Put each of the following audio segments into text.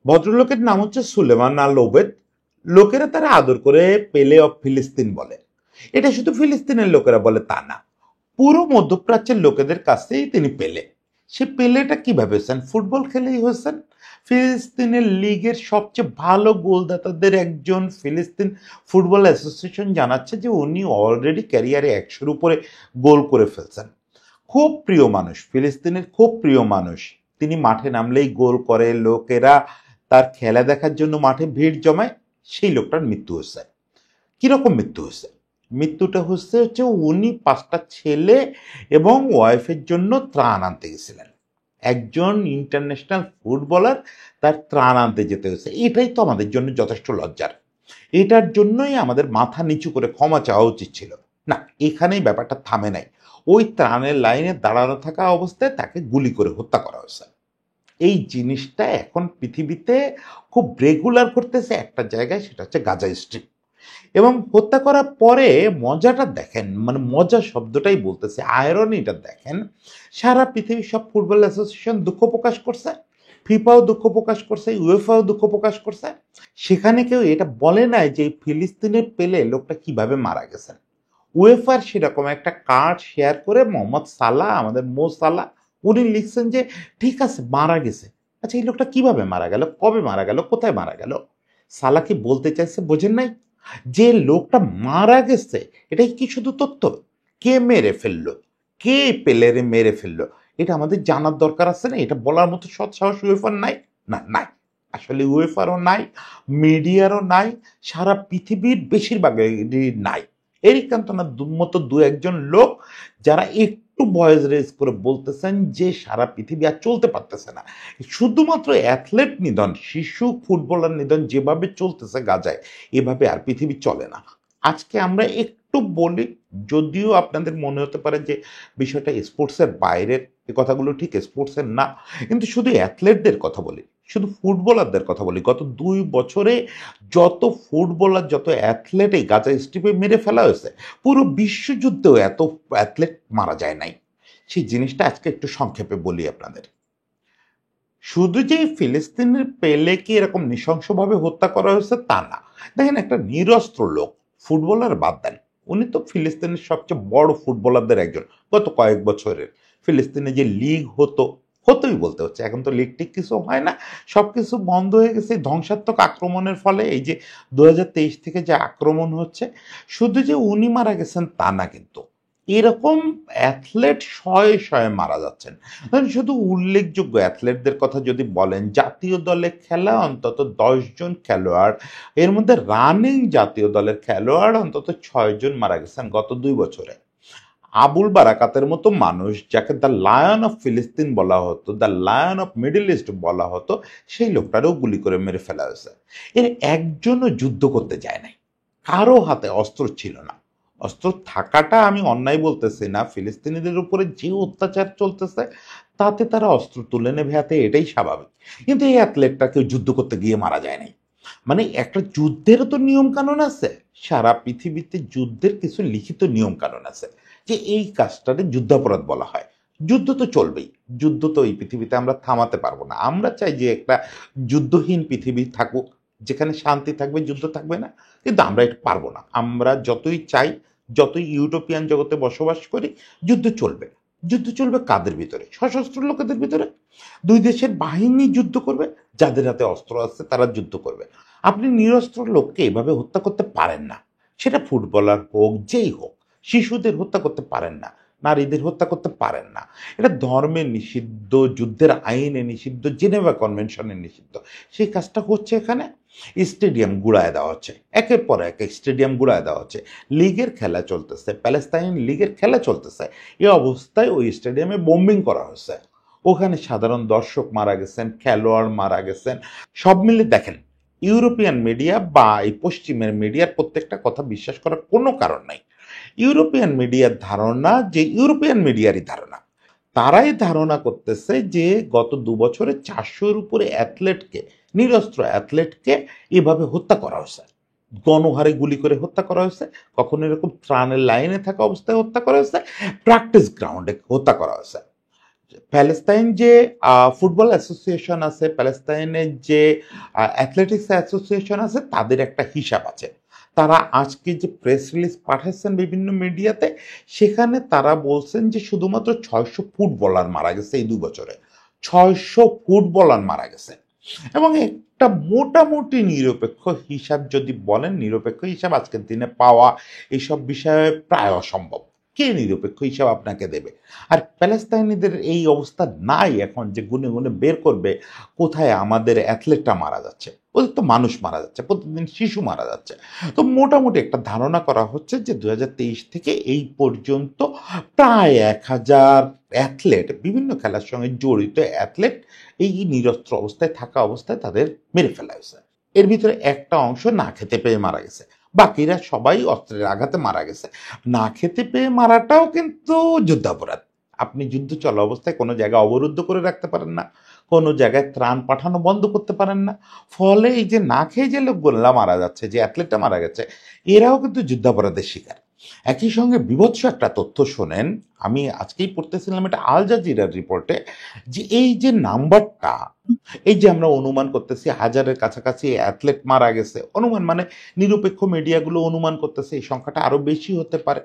ভদ্রলোকের নাম হচ্ছে সুলেমান আল ওবেদ। লোকেরা তারা আদর করে পেলে অফ ফিলিস্তিন বলে। এটা শুধু ফিলিস্তিনের লোকেরা বলে তা না, পুরো মধ্যপ্রাচ্যের লোকেদের কাছেই তিনি পেলে। সে পেলেটা কিভাবে হয়েছেন? ফুটবল খেলেই হয়েছেন। ফিলিস্তিনের লিগের সবচেয়ে ভালো গোলদাতাদের একজন। ফিলিস্তিন ফুটবল অ্যাসোসিয়েশন জানাচ্ছে যে উনি অলরেডি ক্যারিয়ারে 100-র উপরে গোল করে ফেলছেন। খুব প্রিয় মানুষ, ফিলিস্তিনের খুব প্রিয় মানুষ। তিনি মাঠে নামলেই গোল করে, লোকেরা তার খেলা দেখার জন্য মাঠে ভিড় জমায়। সেই লোকটার মৃত্যু হয়েছে। কিরকম মৃত্যু হয়েছে? মৃত্যুটা হচ্ছে উনি 5টা ছেলে এবং ওয়াইফের জন্য ত্রাণ আনতে গেছিলেন। একজন ইন্টারন্যাশনাল ফুটবলার, তার ত্রাণ আনতে যেতে হয়েছে। এটাই তো আমাদের জন্য যথেষ্ট লজ্জার। এটার জন্যই আমাদের মাথা নিচু করে ক্ষমা চাওয়া উচিত ছিল। না, এখানেই ব্যাপারটা থামে নাই। ওই ত্রাণের লাইনে দাঁড়ানো থাকা অবস্থায় তাকে গুলি করে হত্যা করা হয়েছে। এই জিনিসটা এখন পৃথিবীতে খুব রেগুলার করতেছে একটা জায়গায়, সেটা হচ্ছে গাজা স্ট্রিপ। এবং হত্যা করার পরে মজাটা দেখেন, মানে মজা শব্দটাই বলতেছে, আয়রনিটা দেখেন। সারা পৃথিবীর সব ফুটবল অ্যাসোসিয়েশন দুঃখ প্রকাশ করছে, ফিফাও দুঃখ প্রকাশ করছে, ইউএফাও দুঃখ প্রকাশ করছে। সেখানে কেউ এটা বলে নাই যে ফিলিস্তিনের পেলে লোকটা কিভাবে মারা গেছেন। উয়েফার সেরকম একটা কার্ড শেয়ার করে মোহাম্মদ সালাহ, আমাদের মো সালাহ, উনি লিখছেন যে ঠিক আছে মারা গেছে। আচ্ছা, এই লোকটা কিভাবে মারা গেল, কবে মারা গেল, কোথায় মারা গেল? সালাহ কি বলতে চাইছে বোঝেন নাই? যে লোকটা মারা গেছে এটাই কি শুধু তথ্য? কে মেরে ফেললো, কে পেলেরে মেরে ফেললো, এটা আমাদের জানার দরকার আছে না? এটা বলার মতো সৎ সাহস উয়েফার নাই? না, নাই। আসলে উয়েফারও নাই, মিডিয়ারও নাই, সারা পৃথিবীর বেশিরভাগেরই নাই। এরিক কান্তনার মতো দু একজন লোক যারা একটু ভয়েস রেজ করে বলতেছেন যে সারা পৃথিবী আর চলতে পারতেছে না। শুধুমাত্র অ্যাথলেট নিধন, শিশু ফুটবলার নিধন যেভাবে চলতেছে গাজায়, এভাবে আর পৃথিবী চলে না। আজকে আমরা একটু বলি, যদিও আপনাদের মনে হতে পারে যে বিষয়টা স্পোর্টসের বাইরের, এ কথাগুলো ঠিক স্পোর্টসের না, কিন্তু শুধু অ্যাথলেটদের কথা বলি, শুধু ফুটবলারদের কথা বলি। গত 2 বছরে যত ফুটবলার, যত অ্যাথলেট এই গাজা স্ট্রিপে মেরে ফেলা হয়েছে, পুরো বিশ্বযুদ্ধেও এত অ্যাথলেট মারা যায় নাই। সেই জিনিসটা আজকে একটু সংক্ষেপে বলি আপনাদের। শুধু যে ফিলিস্তিনের পেলেকে এরকম নৃশংসভাবে হত্যা করা হয়েছে তা না। দেখেন, একটা নিরস্ত্র লোক, ফুটবলার বাদ দেন, উনি তো ফিলিস্তিনের সবচেয়ে বড় ফুটবলারদের একজন। গত কয়েক বছরের ফিলিস্তিনে যে লিগ হতোই বলতে হচ্ছে, এখন তো লিগ ঠিক কিছু হয় না, সব কিছু বন্ধ হয়ে গেছে ধ্বংসাত্মক আক্রমণের ফলে। এই যে 2023 থেকে যে আক্রমণ হচ্ছে, শুধু যে উনি মারা গেছেন তা না, কিন্তু এরকম অ্যাথলেট শয়ে শয়ে মারা যাচ্ছেন। ধরেন, শুধু উল্লেখযোগ্য অ্যাথলেটদের কথা যদি বলেন, জাতীয় দলে খেলা অন্তত 10 জন খেলোয়াড়, এর মধ্যে রানিং জাতীয় দলের খেলোয়াড় অন্তত 6 জন মারা গেছেন গত 2 বছরে। আবুল বারাকাতের মতো মানুষ, যাকে দ্য লায়ন অফ ফিলিস্তিন বলা হতো, the lion of middle east বলা হতো, সেই লোকটারও গুলি করে মেরে ফেলা হয়েছে। এর একজনও যুদ্ধ করতে যায় নাই, কারো হাতে অস্ত্র ছিল না। অস্ত্র থাকাটা আমি অন্যায় বলতেছি না, ফিলিস্তিনিদের উপরে যে অত্যাচার চলতেছে তাতে তারা অস্ত্র তুলে নেবে হাতে, এটাই স্বাভাবিক। কিন্তু এই অ্যাথলেটটা কেউ যুদ্ধ করতে গিয়ে মারা যায় নাই। মানে একটা যুদ্ধেরও তো নিয়ম কানুন আছে। সারা পৃথিবীতে যুদ্ধের কিছু লিখিত নিয়ম কানুন আছে, যে এই কাজটাকে যুদ্ধাপরাধ বলা হয়। যুদ্ধ তো চলবেই, যুদ্ধ তো এই পৃথিবীতে আমরা থামাতে পারবো না। আমরা চাই যে একটা যুদ্ধহীন পৃথিবী থাকুক, যেখানে শান্তি থাকবে, যুদ্ধ থাকবে না। কিন্তু আমরা এটা পারবো না। আমরা যতই চাই, যতই ইউটোপিয়ান জগতে বসবাস করি, যুদ্ধ চলবে। যুদ্ধ চলবে কাদের ভিতরে? সশস্ত্র লোকেদের ভিতরে। দুই দেশের বাহিনী যুদ্ধ করবে, যাদের হাতে অস্ত্র আছে তারা যুদ্ধ করবে। আপনি নিরস্ত্র লোককে এভাবে হত্যা করতে পারেন না, সেটা ফুটবলার হোক, যেই হোক। শিশুদের হত্যা করতে পারেন না, নারীদের হত্যা করতে পারেন না। এটা ধর্মে নিষিদ্ধ, যুদ্ধের আইনে নিষিদ্ধ, জেনেভা কনভেনশনে নিষিদ্ধ। সেই কাজটা হচ্ছে এখানে। স্টেডিয়াম গুড়ায় দেওয়া হচ্ছে, একের পর এক স্টেডিয়াম গুড়ায় দেওয়া হচ্ছে। লিগের খেলা চলতেছে, প্যালেস্তাইন লিগের খেলা চলতেছে, এ অবস্থায় ওই স্টেডিয়ামে বোম্বিং করা হচ্ছে। ওখানে সাধারণ দর্শক মারা গেছেন, খেলোয়াড় মারা গেছেন। সব মিলে দেখেন, ইউরোপিয়ান মিডিয়া বা এই পশ্চিমের মিডিয়ার প্রত্যেকটা কথা বিশ্বাস করার কোনো কারণ নাই। ইউরোপিয়ান মিডিয়ার ধারণা, যে ইউরোপিয়ান মিডিয়ারই ধারণা, তারাই ধারণা করতেছে যে গত 2 বছরে 400-এর উপরে অ্যাথলেটকে, নিরস্ত্র অ্যাথলেটকে এভাবে হত্যা করা হয়েছে। গণহারে গুলি করে হত্যা করা হয়েছে, কখনো এরকম ত্রাণের লাইনে থাকা অবস্থায় হত্যা করা হয়েছে, প্র্যাকটিস গ্রাউন্ডে হত্যা করা হয়েছে। প্যালেস্তাইন যে ফুটবল অ্যাসোসিয়েশন আছে, প্যালেস্তাইনের যে অ্যাথলেটিক্স অ্যাসোসিয়েশন আছে, তাদের একটা হিসাব আছে। তারা আজকে যে প্রেস রিলিজ পাঠাচ্ছেন বিভিন্ন মিডিয়াতে, সেখানে তারা বলছেন যে শুধুমাত্র 600 ফুটবলার মারা গেছে এই 2 বছরে। 600 ফুটবলার মারা গেছে। এবং একটা মোটামুটি নিরপেক্ষ হিসাব যদি বলেন, নিরপেক্ষ হিসাব আজকের দিনে পাওয়া এইসব বিষয়ে প্রায় অসম্ভব। কে নিরপেক্ষ হিসাব আপনাকে দেবে? আর প্যালেস্তাইনিদের এই অবস্থা নাই এখন যে গুনে গুনে বের করবে কোথায় আমাদের অ্যাথলেটটা মারা যাচ্ছে। ওদের তো মানুষ মারা যাচ্ছে, প্রতিদিন শিশু মারা যাচ্ছে। তো মোটামুটি একটা ধারণা করা হচ্ছে যে 2023 থেকে এই পর্যন্ত প্রায় 1000 অ্যাথলেট, বিভিন্ন খেলার সঙ্গে জড়িত অ্যাথলেট এই নিরস্ত্র অবস্থায় থাকা অবস্থায় তাদের মেরে ফেলা হয়েছে। এর ভিতরে একটা অংশ না খেতে পেয়ে মারা গেছে, বাকিরা সবাই অস্ত্রের আঘাতে মারা গেছে। না খেতে পেয়ে মারাটাও কিন্তু যুদ্ধাপরাধ। আপনি যুদ্ধ চলা অবস্থায় কোনো জায়গায় অবরুদ্ধ করে রাখতে পারেন না, কোনো জায়গায় ত্রাণ পাঠানো বন্ধ করতে পারেন না। ফলে এই যে না খেয়ে যে লোকগুলা মারা যাচ্ছে, যে অ্যাথলেটটা মারা গেছে, এরাও কিন্তু যুদ্ধাপরাধের শিকার। একই সঙ্গে বিভৎস একটা তথ্য শোনেন, আমি আজকেই পড়তেছিলাম এটা আল জাজিরার রিপোর্টে, যে এই যে নাম্বারটা, এই যে আমরা অনুমান করতেছি 1000-এর কাছাকাছি অ্যাথলেট মারা গেছে, অনুমান মানে নিরপেক্ষ মিডিয়াগুলো অনুমান করতেছে এই সংখ্যাটা আরো বেশি হতে পারে।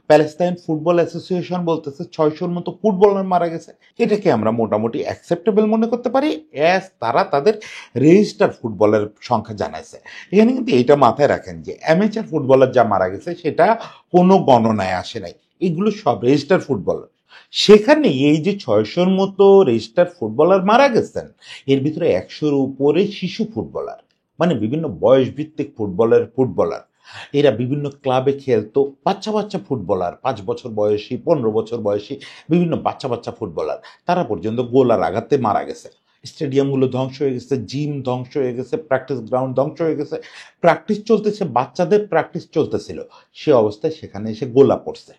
প্যালেস্তাইন ফুটবল অ্যাসোসিয়েশন বলতেছে 600-র মতো ফুটবলার মারা গেছে। এটাকে আমরা মোটামুটি অ্যাকসেপ্টেবল মনে করতে পারি, অ্যাজ তারা তাদের রেজিস্টার ফুটবলের সংখ্যা জানাইছে। এখানে কিন্তু এটা মাথায় রাখেন যে অ্যামেচার ফুটবলার যা মারা গেছে সেটা কোনো গণনায় আসে নাই, এগুলো সব রেজিস্টার ফুটবলার। সেখানে এই যে 600-র মতো রেজিস্টার ফুটবলার মারা গেছেন, এর ভিতরে 100-র উপরে শিশু ফুটবলার, মানে বিভিন্ন বয়স ভিত্তিক ফুটবলার। এরা বিভিন্ন ক্লাবে খেলতো, বাচ্চা বাচ্চা ফুটবলার, 5 বছর বয়সী, 15 বছর বয়সী বিভিন্ন বাচ্চা বাচ্চা ফুটবলার, তারা পর্যন্ত গোলার আঘাতে মারা গেছে। স্টেডিয়ামগুলো ধ্বংস হয়ে গেছে, জিম ধ্বংস হয়ে গেছে, প্র্যাকটিস গ্রাউন্ড ধ্বংস হয়ে গেছে। প্র্যাকটিস চলতেছে, বাচ্চাদের প্র্যাকটিস চলতেছিল, সে অবস্থায় সেখানে এসে গোলা পড়ছে।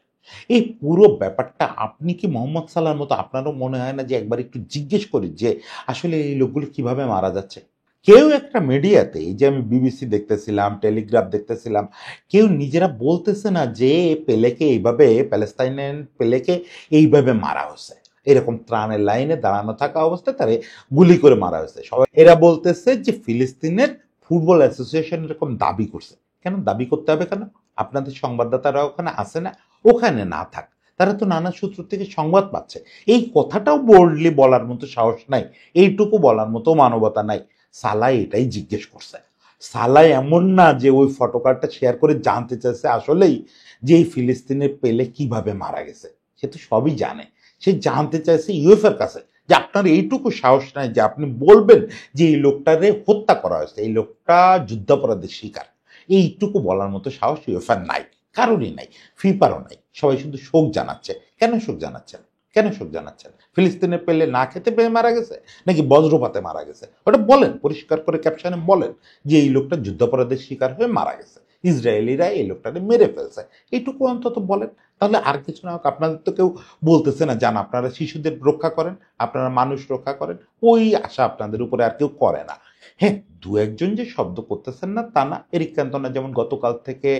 এই পুরো ব্যাপারটা আপনি কি মোহাম্মদ সাল্লাহর মতো আপনারও মনে হয় না যে একবার একটু জিজ্ঞেস করি যে আসলে এই লোকগুলো কিভাবে মারা যাচ্ছে? কেউ একটা মিডিয়াতে, এই যে আমি বিবিসি দেখতেছিলাম, টেলিগ্রাফ দেখতেছিলাম, কেউ নিজেরা বলতেছে না যে পেলেকে এইভাবে, প্যালেস্তাইনের পেলেকে এইভাবে মারা হয়েছে, এরকম ত্রাণের লাইনে দাঁড়ানো থাকা অবস্থায় তারে গুলি করে মারা হয়েছে। সবাই এরা বলতেছে যে ফিলিস্তিনের ফুটবল অ্যাসোসিয়েশন এরকম দাবি করছে। কেন দাবি করতে হবে কেন? আপনাদের সংবাদদাতারা ওখানে আছে না? ওখানে না থাক, তারা তো নানা সূত্র থেকে সংবাদ পাচ্ছে। এই কথাটাও বোল্ডলি বলার মতো সাহস নাই, এইটুকু বলার মতো মানবতা নাই। সালাই এটাই জিজ্ঞেস করছে। সালাই এমন না যে ওই ফটোকার্ডটা শেয়ার করে জানতে চাইছে আসলেই যে এই ফিলিস্তিনের পেলে কিভাবে মারা গেছে। সে তো সবই জানে। সে জানতে চাইছে ইউএফএর কাছে যে আপনার এইটুকু সাহস নাই যে আপনি বলবেন যে এই লোকটারে হত্যা করা হয়েছে, এই লোকটা যুদ্ধাপরাধের শিকার। এইটুকু বলার মতো সাহস ইউএফএর নাই, কারোরই নাই, ফিফারও নাই। সবাই শুধু শোক জানাচ্ছে। কেন শোক জানাচ্ছেন? কেন শোক জানাচ্ছেন? ফিলিস্তিনের পেলে না খেতে পেয়ে মারা গেছে নাকি বজ্রপাতে মারা গেছে? ওটা বলেন, পরিষ্কার করে ক্যাপশনে বলেন যে এই লোকটা যুদ্ধাপরাধের শিকার হয়ে মারা গেছে, ইসরায়েলিরা এই লোকটাকে মেরে ফেলছে, এইটুকু অন্তত বলেন। তাহলে আর কিছু না হোক, আপনাদের তো কেউ বলতেছে না যান আপনারা শিশুদের রক্ষা করেন, আপনারা মানুষ রক্ষা করেন, ওই আশা আপনাদের উপরে আর কেউ করে না। হ্যাঁ, দু একজন যে শব্দ করতেছেন না তা না। এরিক ক্যান্তনা যেমন গতকাল থেকে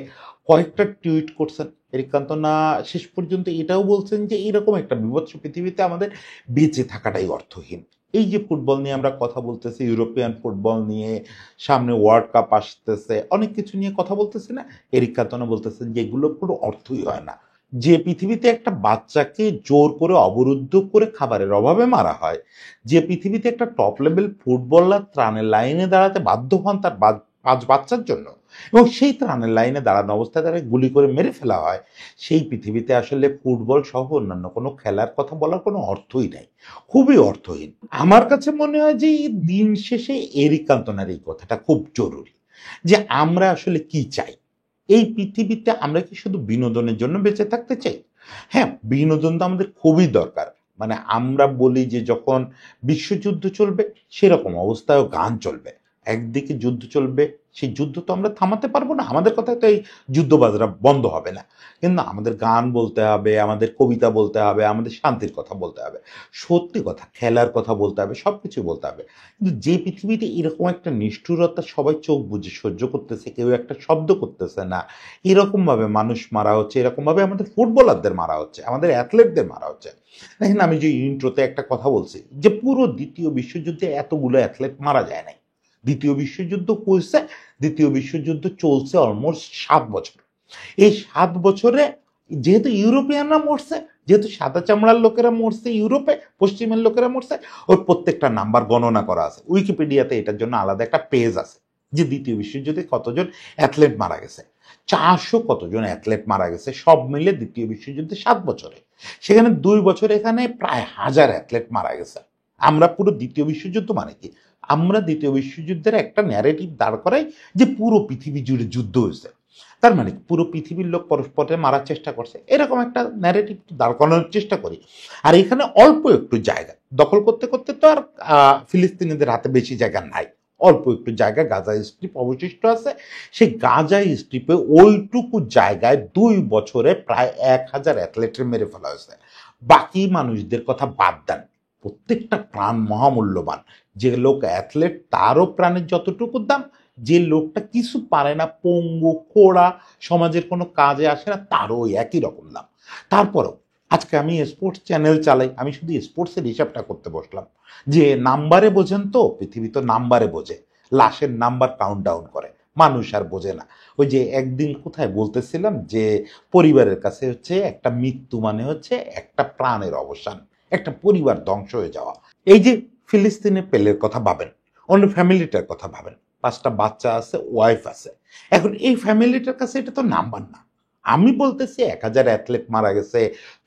কয়েকটা টুইট করছেন। এরিক ক্যান্তনা শেষ পর্যন্ত এটাও বলছেন যে এরকম একটা বিভৎস পৃথিবীতে আমাদের বেঁচে থাকাটাই অর্থহীন। এই যে ফুটবল নিয়ে আমরা কথা বলতেছি, ইউরোপিয়ান ফুটবল নিয়ে, সামনে ওয়ার্ল্ড কাপ আসতেছে, অনেক কিছু নিয়ে কথা বলতেছি না, এরিক ক্যান্তনা বলতেছেন যে এগুলো কোনো অর্থই হয় না। যে পৃথিবীতে একটা বাচ্চাকে জোর করে অবরুদ্ধ করে খাবারের অভাবে মারা হয়, যে পৃথিবীতে একটা টপ লেভেল ফুটবলার ত্রাণের লাইনে দাঁড়াতে বাধ্য হন তার 5 বাচ্চার জন্য, এবং সেই ত্রাণের লাইনে দাঁড়ানো অবস্থায় তারা গুলি করে মেরে ফেলা হয়, সেই পৃথিবীতে আসলে ফুটবল সহ অন্যান্য কোনো খেলার কথা বলার কোনো অর্থই নাই, খুবই অর্থহীন। আমার কাছে মনে হয় যে এই দিন শেষে এরিক কান্তনার এই কথাটা খুব জরুরি, যে আমরা আসলে কি চাই এই পৃথিবীতে। আমরা কি শুধু বিনোদনের জন্য বেঁচে থাকতে চাই? হ্যাঁ, বিনোদন তো আমাদের খুবই দরকার। মানে আমরা বলি যে যখন বিশ্বযুদ্ধ চলবে সেরকম অবস্থায়ও গান চলবে। একদিকে যুদ্ধ চলবে, সেই যুদ্ধ তো আমরা থামাতে পারবো না। আমাদের কথায় তো এই যুদ্ধবাজরা বন্ধ হবে না, কিন্তু আমাদের গান বলতে হবে, আমাদের কবিতা বলতে হবে, আমাদের শান্তির কথা বলতে হবে, সত্যি কথা খেলার কথা বলতে হবে, সব কিছু বলতে হবে। কিন্তু যে পৃথিবীতে এরকম একটা নিষ্ঠুরতা সবাই চোখ বুজে সহ্য করতেছে, কেউ একটা শব্দ করতেছে না, এরকমভাবে মানুষ মারা হচ্ছে, এরকমভাবে আমাদের ফুটবলারদের মারা হচ্ছে, আমাদের অ্যাথলেটদের মারা হচ্ছে। দেখেন, আমি যে ইন্ট্রোতে একটা কথা বলছি যে পুরো দ্বিতীয় বিশ্বযুদ্ধে এতগুলো অ্যাথলেট মারা যায় নাই। দ্বিতীয় বিশ্বযুদ্ধ হয়েছে, দ্বিতীয় বিশ্বযুদ্ধ চলছে অলমোস্ট 7 বছর। এই 7 বছরে যেহেতু ইউরোপিয়ানরা মরছে, যেহেতু সাদা চামড়ার লোকেরা মরছে ইউরোপে, পশ্চিমের লোকেরা মরছে, ওর প্রত্যেকটা নাম্বার গণনা করা আছে। উইকিপিডিয়াতে এটার জন্য আলাদা একটা পেজ আছে যে দ্বিতীয় বিশ্বযুদ্ধে কতজন অ্যাথলেট মারা গেছে। 400 কতজন অ্যাথলেট মারা গেছে সব মিলে দ্বিতীয় বিশ্বযুদ্ধে 7 বছরে। সেখানে 2 বছর এখানে প্রায় 1000 অ্যাথলেট মারা গেছে। আমরা পুরো দ্বিতীয় বিশ্বযুদ্ধ মানে কি, আমরা দ্বিতীয় বিশ্বযুদ্ধের একটা ন্যারেটিভ দাঁড় করাই যে পুরো পৃথিবী জুড়ে যুদ্ধ হয়েছে, তার মানে পুরো পৃথিবীর লোক পরস্পরে মারার চেষ্টা করছে, এরকম একটা ন্যারেটিভ দাঁড় করানোর চেষ্টা করি। আর এখানে অল্প একটু জায়গা দখল করতে করতে তো আর ফিলিস্তিনিদের হাতে বেশি জায়গা নাই। অল্প একটু জায়গা গাজা স্ট্রিপ অবশিষ্ট আছে। সেই গাজা স্ট্রিপে ওইটুকু জায়গায় 2 বছরে প্রায় 1000 অ্যাথলেটের মেরে ফেলা হয়েছে। বাকি মানুষদের কথা বাদ দেন, প্রত্যেকটা প্রাণ মহামূল্যবান। যে লোক অ্যাথলেট তারও প্রাণের যতটুকু দাম, যে লোকটা কিছু পারে না, পঙ্গু খোড়া, সমাজের কোনো কাজে আসে না, তারও ওই একই রকম দাম। তারপরও আজকে আমি স্পোর্টস চ্যানেল চালাই, আমি শুধু স্পোর্টসের হিসাবটা করতে বসলাম যে নাম্বারে বোঝেন তো, পৃথিবী তো নাম্বারে বোঝে, লাশের নাম্বার কাউন্ট ডাউন করে, মানুষ আর বোঝে না। ওই যে একদিন কোথায় বলতেছিলাম যে পরিবারের কাছে হচ্ছে একটা মৃত্যু মানে হচ্ছে একটা প্রাণের অবসান, একটা পরিবার ধ্বংস হয়ে যাওয়া। এই যে ফিলিস্তিনে পেলের কথা ভাবেন, অন্য ফ্যামিলিটার কথা ভাবেন, 5টা বাচ্চা আছে, ওয়াইফ আছে। এখন এই ফ্যামিলিটার কাছে এটা তো নাম্বার না। আমি বলতেছি 1000 অ্যাথলেট মারা গেছে,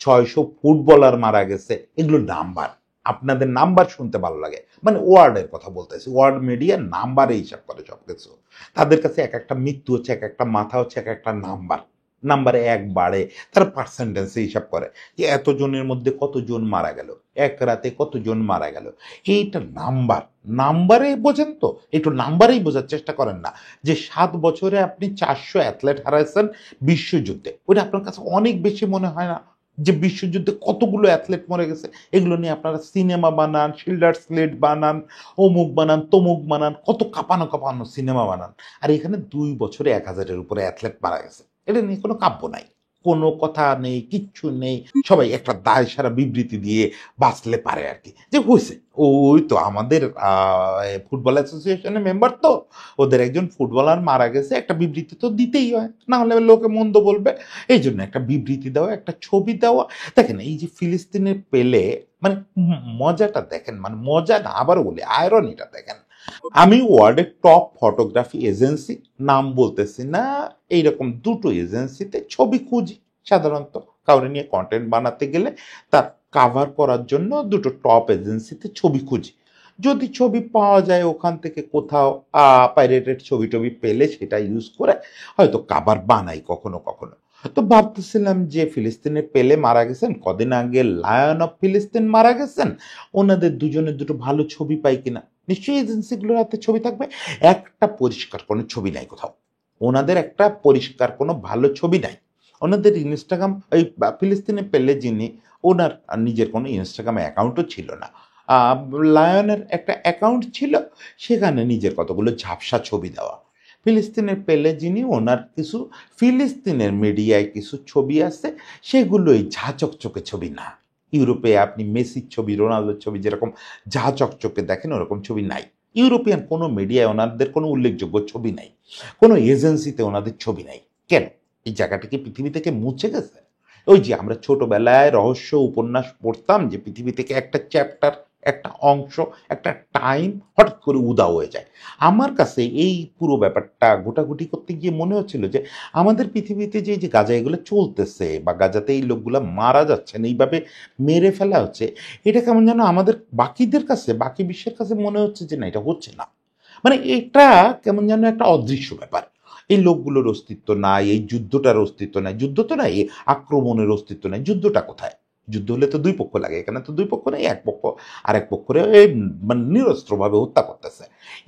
600 ফুটবলার মারা গেছে, এগুলো নাম্বার। আপনাদের নাম্বার শুনতে ভালো লাগে, মানে ওয়ার্ডের কথা বলতেছি, ওয়ার্ড মিডিয়া নাম্বারে হিসাব করে সবকিছু। তাদের কাছে এক একটা মৃত্যু হচ্ছে, এক একটা মাথা হচ্ছে এক একটা নাম্বার, নাম্বারে এক বাড়ে, তারা পার্সেন্টেন্সে হিসাব করে যে এতজনের মধ্যে কতজন মারা গেল, এক রাতে কতজন মারা গেল। এইটা নাম্বার, নাম্বারে বোঝেন তো, একটু নাম্বারেই বোঝার চেষ্টা করেন না যে 7 বছরে আপনি 400 অ্যাথলেট হারাইছেন বিশ্বযুদ্ধে। ওইটা আপনার কাছে অনেক বেশি মনে হয় না যে বিশ্বযুদ্ধে কতগুলো অ্যাথলেট মরে গেছে? এগুলো নিয়ে আপনারা সিনেমা বানান, শিল্ডার স্লেট বানান, অমুক বানান, তমুক বানান, কত কাঁপানো কাঁপানো সিনেমা বানান। আর এখানে 2 বছরে 1000-এর উপরে অ্যাথলেট মারা গেছে, এটা নিয়ে কোনো কাব্য নাই, কোনো কথা নেই, কিচ্ছু নেই। সবাই একটা দায় সারা বিবৃতি দিয়ে বাঁচলে পারে আর কি, যে হয়েছে ওই তো আমাদের ফুটবল অ্যাসোসিয়েশনের মেম্বার তো, ওদের একজন ফুটবলার মারা গেছে, একটা বিবৃতি তো দিতেই হয়, না হলে লোকে মন্দ বলবে। এই জন্য একটা বিবৃতি দেওয়া, একটা ছবি দেওয়া। দেখেন এই যে ফিলিস্তিনের পেলে, মানে মজাটা দেখেন, মানে মজা না, আবারও বলি আয়রনিটা দেখেন। আমি ওয়ার্ল্ডের টপ ফটোগ্রাফি এজেন্সি, নাম বলতেছি না, এইরকম 2টো এজেন্সিতে ছবি খুঁজি সাধারণত। কাউরে নিয়ে কন্টেন্ট বানাতে গেলে তার কাভার করার জন্য 2টো টপ এজেন্সিতে ছবি খুঁজি। যদি ছবি পাওয়া যায় ওখান থেকে কোথাও পাইরেটেড ছবি টবি পেলে সেটা ইউজ করে হয়তো কাভার বানাই কখনো কখনো। তো ভাবতেছিলাম যে ফিলিস্তিনের পেলে মারা গেছেন, কদিন আগে লায়ন অফ ফিলিস্তিন মারা গেছেন, ওনাদের দুজনের 2টো ভালো ছবি পাই কিনা। নিশ্চয়ই এজেন্সিগুলোর হাতে ছবি থাকবে। একটা পরিষ্কার কোনো ছবি নাই কোথাও, ওনাদের একটা পরিষ্কার কোনো ভালো ছবি নাই। ওনাদের ইনস্টাগ্রাম, ওই ফিলিস্তিনে পেলে যিনি, ওনার নিজের কোনো ইনস্টাগ্রাম অ্যাকাউন্টও ছিল না। লায়নের একটা অ্যাকাউন্ট ছিল, সেখানে নিজের কতগুলো ঝাপসা ছবি দেওয়া। ফিলিস্তিনের পেলে যিনি, ওনার কিছু ফিলিস্তিনের মিডিয়ায় কিছু ছবি আছে, সেগুলোই ঝা চকচকে ছবি না। ইউরোপে আপনি মেসির ছবি, রোনালদোর ছবি যেরকম ঝা চকচকে দেখেন, ওরকম ছবি নাই। ইউরোপিয়ান কোনো মিডিয়ায় ওনাদের কোনো উল্লেখযোগ্য ছবি নাই, কোনো এজেন্সিতে ওনাদের ছবি নাই। কেন? এই জায়গাটা কি পৃথিবী থেকে মুছে গেছে? ওই যে আমরা ছোটবেলায় রহস্য উপন্যাস পড়তাম যে পৃথিবী থেকে একটা চ্যাপ্টার, একটা অংশ, একটা টাইম হঠাৎ করে উধাও হয়ে যায়। আমার কাছে এই পুরো ব্যাপারটা গোটাগুটি করতে গিয়ে মনে হচ্ছিল যে আমাদের পৃথিবীতে যে যে গাজা এগুলো চলতেছে, বা গাজাতে এই লোকগুলো মারা যাচ্ছেন, এইভাবে মেরে ফেলা হচ্ছে, এটা কেমন যেন আমাদের বাকিদের কাছে, বাকি বিশ্বের কাছে মনে হচ্ছে যে না, এটা হচ্ছে না। মানে এটা কেমন যেন একটা অদৃশ্য ব্যাপার। এই লোকগুলোর অস্তিত্ব নাই, এই যুদ্ধটার অস্তিত্ব নাই, যুদ্ধ তো নাই, এই আক্রমণের অস্তিত্ব নাই, যুদ্ধটা কোথায়? যুদ্ধ হলে তো দুই পক্ষ লাগে, এখানে তো দুই পক্ষ নেই, এক পক্ষ আর এক পক্ষরে মানে নিরস্ত্রভাবে হত্যা করতেছে।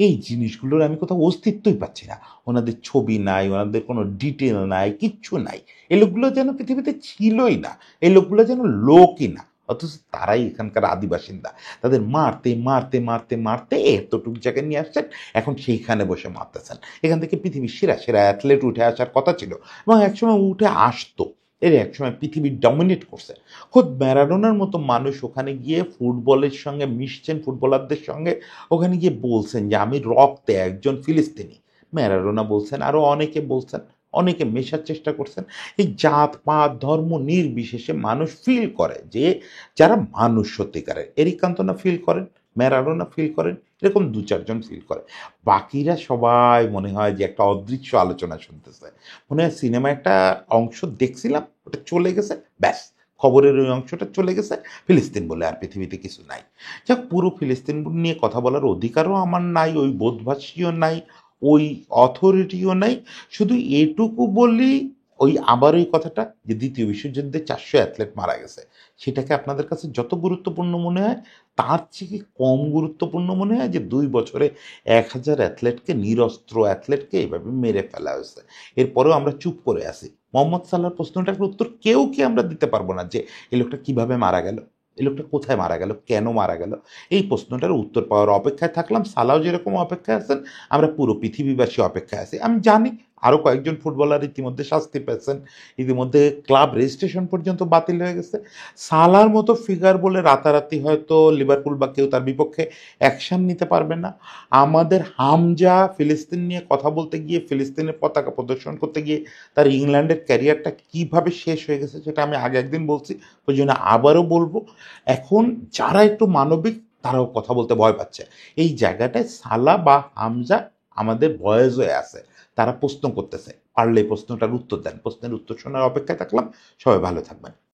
এই জিনিসগুলোর আমি কোথাও অস্তিত্বই পাচ্ছি না। ওনাদের ছবি নাই, ওনাদের কোনো ডিটেল নাই, কিচ্ছু নাই। এই লোকগুলো যেন পৃথিবীতে ছিলই না, এই লোকগুলো যেন লোকই না, অথচ তারাই এখানকার আদি বাসিন্দা। তাদের মারতে মারতে মারতে মারতে এতটুকু জায়গায় নিয়ে আসছেন, এখন সেইখানে বসে মারতেছেন। এখান থেকে পৃথিবীর সেরা সেরা অ্যাথলেট উঠে আসার কথা ছিল, এবং একসময় উঠে আসতো, এর একসময় পৃথিবী ডমিনেট করছে। খোদ ম্যারাডোনার মতো মানুষ ওখানে গিয়ে ফুটবলের সঙ্গে মিশছেন, ফুটবলারদের সঙ্গে ওখানে গিয়ে বলছেন যে আমি রক্তে একজন ফিলিস্তিনি। ম্যারাডোনা বলছেন, আরও অনেকে বলছেন, অনেকে মেশার চেষ্টা করছেন। এই জাত পাত ধর্ম নির্বিশেষে মানুষ ফিল করে যে যারা মানুষ সত্যিকারের। এরিক কান্তনা ফিল করেন, ম্যারাডোনা ফিল করেন, এরকম দু চারজন ফিল করে। বাকিরা সবাই মনে হয় যে একটা অদৃশ্য আলোচনা শুনতেছে, মনে হয় সিনেমা একটা অংশ দেখছিলাম, ওটা চলে গেছে, ব্যাস খবরের ওই অংশটা চলে গেছে, ফিলিস্তিন বলে আর পৃথিবীতে কিছু নাই। যাক, পুরো ফিলিস্তিন নিয়ে কথা বলার অধিকারও আমার নাই, ওই বোধভাষীও নাই, ওই অথরিটিও নাই। শুধু এটুকু বলি, ওই আবার ওই কথাটা যে দ্বিতীয় বিশ্বযুদ্ধে 400 অ্যাথলেট মারা গেছে, সেটাকে আপনাদের কাছে যত গুরুত্বপূর্ণ মনে হয়, তার থেকে কম গুরুত্বপূর্ণ মনে হয় যে 2 বছরে 1000 অ্যাথলেটকে, নিরস্ত্র অ্যাথলেটকে এভাবে মেরে ফেলা হয়েছে। এরপরেও আমরা চুপ করে আছি। মোহাম্মদ সাল্লাহর প্রশ্নটার উত্তর কেউ কি আমরা দিতে পারবো না, যে এই লোকটা কিভাবে মারা গেল, এই লোকটা কোথায় মারা গেল, কেন মারা গেল? এই প্রশ্নটার উত্তর পাওয়ার অপেক্ষায় থাকলাম। সালাও যেরকম অপেক্ষায় আছেন, আমরা পুরো পৃথিবীবাসী অপেক্ষায় আছি। আমি জানি আরও কয়েকজন ফুটবলার ইতিমধ্যে শাস্তি পেয়েছেন, ইতিমধ্যে ক্লাব রেজিস্ট্রেশন পর্যন্ত বাতিল হয়ে গেছে। সালার মতো ফিগার বলে রাতারাতি হয়তো লিভারপুল বা কেউ তার বিপক্ষে অ্যাকশন নিতে পারবে না। আমাদের হামজা ফিলিস্তিন নিয়ে কথা বলতে গিয়ে, ফিলিস্তিনের পতাকা প্রদর্শন করতে গিয়ে তার ইংল্যান্ডের ক্যারিয়ারটা কিভাবে শেষ হয়ে গেছে সেটা আমি আগে একদিন বলছি, ওই জন্য আবারও বলবো। এখন যারা একটু মানবিক তারাও কথা বলতে ভয় পাচ্ছে। এই জায়গাটায় সালা বা হামজা আমাদের বয়েজ হয়ে আছে, তারা প্রশ্ন করতেছে, পারলে প্রশ্নটার উত্তর দেন। প্রশ্নের উত্তর শোনার অপেক্ষায় থাকলাম। সবাই ভালো থাকবেন।